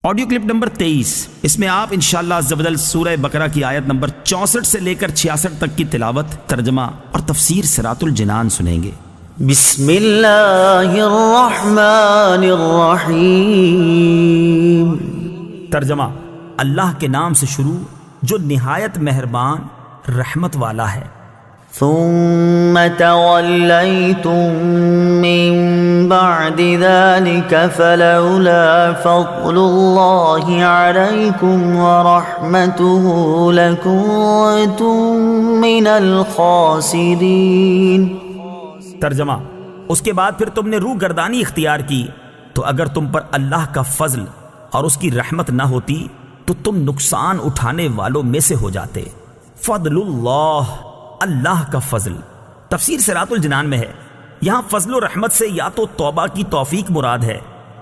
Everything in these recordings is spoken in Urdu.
آڈیو کلپ نمبر 23، اس میں آپ انشاءاللہ عز و جل سورہ بقرہ کی آیت نمبر 64 سے لے کر 66 تک کی تلاوت، ترجمہ اور تفسیر صراط الجنان سنیں گے۔ بسم اللہ الرحمن الرحیم۔ ترجمہ: اللہ کے نام سے شروع جو نہایت مہربان رحمت والا ہے۔ ثم تولیتم من بعد ذلك فلولا فضل اللہ علیکم ورحمته لکنتم من الخاسرین۔ ترجمہ: اس کے بعد پھر تم نے روح گردانی اختیار کی تو اگر تم پر اللہ کا فضل اور اس کی رحمت نہ ہوتی تو تم نقصان اٹھانے والوں میں سے ہو جاتے۔ فضل اللہ، اللہ کا فضل، تفسیر صراط الجنان میں ہے۔ یہاں فضل و رحمت سے یا تو توبہ کی توفیق مراد ہے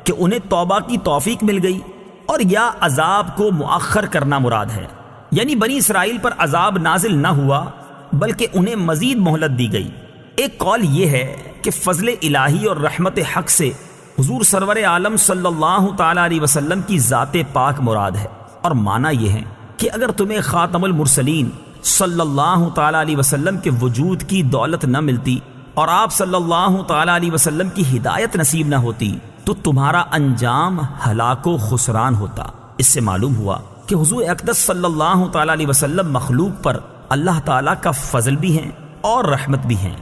کہ انہیں توبہ کی توفیق مل گئی، اور یا عذاب کو مؤخر کرنا مراد ہے، یعنی بنی اسرائیل پر عذاب نازل نہ ہوا بلکہ انہیں مزید مہلت دی گئی۔ ایک قول یہ ہے کہ فضل الہی اور رحمت حق سے حضور سرور عالم صلی اللہ تعالی علیہ وسلم کی ذات پاک مراد ہے، اور معنی یہ ہے کہ اگر تمہیں خاتم المرسلین صلی اللہ تعالی علیہ وسلم کے وجود کی دولت نہ ملتی اور آپ صلی اللہ تعالی علیہ وسلم کی ہدایت نصیب نہ ہوتی تو تمہارا انجام ہلاک و خسران ہوتا۔ اس سے معلوم ہوا کہ حضور اقدس صلی اللہ تعالی علیہ وسلم مخلوق پر اللہ تعالی کا فضل بھی ہیں اور رحمت بھی ہیں۔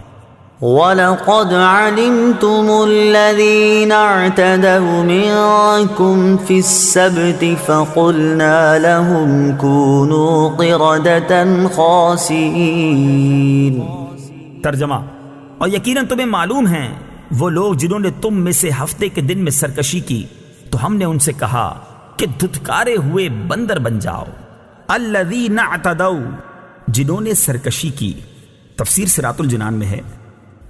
وَلَقَدْ عَلِمْتُمُ الَّذِينَ اعْتَدَوْا مِنكُمْ فِي السَّبْتِ فَقُلْنَا لَهُمْ كُونُوا قِرَدَةً خَاسِئِينَ۔ ترجمہ: اور یقیناً تمہیں معلوم ہیں وہ لوگ جنہوں نے تم میں سے ہفتے کے دن میں سرکشی کی تو ہم نے ان سے کہا کہ دھتکارے ہوئے بندر بن جاؤ۔ الذین اعتدوا، جنہوں نے سرکشی کی، تفسیر صراط الجنان میں ہے۔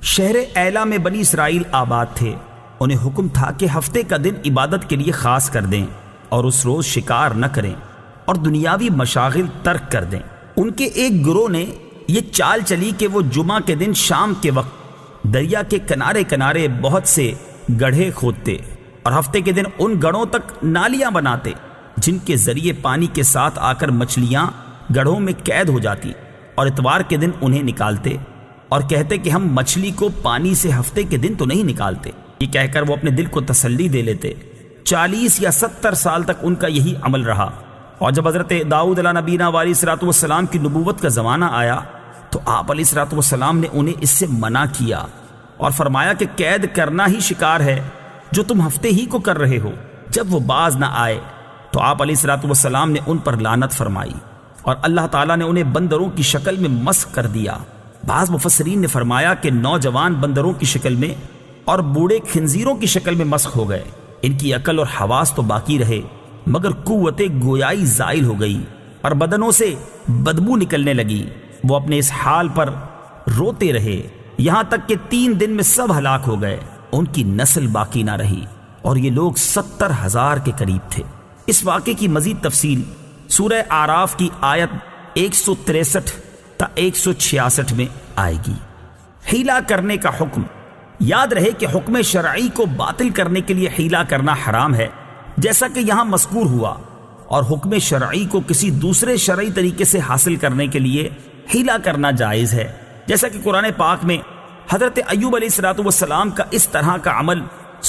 شہر ایلا میں بنی اسرائیل آباد تھے، انہیں حکم تھا کہ ہفتے کا دن عبادت کے لیے خاص کر دیں اور اس روز شکار نہ کریں اور دنیاوی مشاغل ترک کر دیں۔ ان کے ایک گروہ نے یہ چال چلی کہ وہ جمعہ کے دن شام کے وقت دریا کے کنارے کنارے بہت سے گڑھے کھودتے اور ہفتے کے دن ان گڑھوں تک نالیاں بناتے جن کے ذریعے پانی کے ساتھ آ کر مچھلیاں گڑھوں میں قید ہو جاتی، اور اتوار کے دن انہیں نکالتے اور کہتے کہ ہم مچھلی کو پانی سے ہفتے کے دن تو نہیں نکالتے۔ یہ کہہ کر وہ اپنے دل کو تسلی دے لیتے۔ 40 یا 70 سال تک ان کا یہی عمل رہا، اور جب حضرت داؤد علیہ نبینا علیہ الصلوۃ والسلام کی نبوت کا زمانہ آیا تو آپ علیہ الصلوۃ والسلام نے انہیں اس سے منع کیا اور فرمایا کہ قید کرنا ہی شکار ہے جو تم ہفتے ہی کو کر رہے ہو۔ جب وہ باز نہ آئے تو آپ علیہ الصلوۃ والسلام نے ان پر لعنت فرمائی اور اللہ تعالیٰ نے انہیں بندروں کی شکل میں مسخ کر دیا۔ بعض مفسرین نے فرمایا کہ نوجوان بندروں کی شکل میں اور بوڑھے خنزیروں کی شکل میں مسخ ہو گئے۔ ان کی عقل اور حواس تو باقی رہے مگر قوت گویائی زائل ہو گئی اور بدنوں سے بدبو نکلنے لگی۔ وہ اپنے اس حال پر روتے رہے یہاں تک کہ 3 دن میں سب ہلاک ہو گئے، ان کی نسل باقی نہ رہی، اور یہ لوگ 70,000 کے قریب تھے۔ اس واقعے کی مزید تفصیل سورہ اعراف کی آیت 163 تا 166 میں آئے گی۔ حیلہ کرنے کا حکم۔ یاد رہے کہ حکم شرعی کو باطل کرنے کے لیے حیلہ کرنا حرام ہے، جیسا کہ یہاں مذکور ہوا، اور حکم شرعی کو کسی دوسرے شرعی طریقے سے حاصل کرنے کے لیے حیلہ کرنا جائز ہے، جیسا کہ قرآن پاک میں حضرت ایوب علیہ الصلوۃ والسلام کا اس طرح کا عمل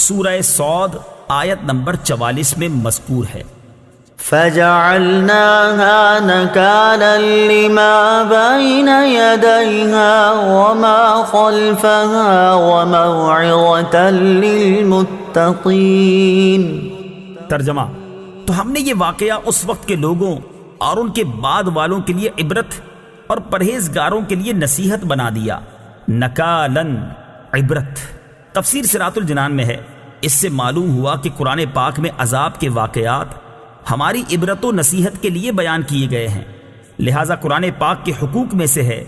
سورہ صاد آیت نمبر 44 میں مذکور ہے۔ فَجَعَلْنَاهَا نَكَالًا لِمَا بَيْنَ يَدَيْهَا وَمَا خَلْفَهَا وَمَوْعِظَةً لِلْمُتَّقِينَ۔ ترجمہ: تو ہم نے یہ واقعہ اس وقت کے لوگوں اور ان کے بعد والوں کے لیے عبرت اور پرہیزگاروں کے لیے نصیحت بنا دیا۔ نکالن، عبرت، تفسیر صراط الجنان میں ہے۔ اس سے معلوم ہوا کہ قرآن پاک میں عذاب کے واقعات ہماری عبرت و نصیحت کے لیے بیان کیے گئے ہیں، لہٰذا قرآن پاک کے حقوق میں سے ہے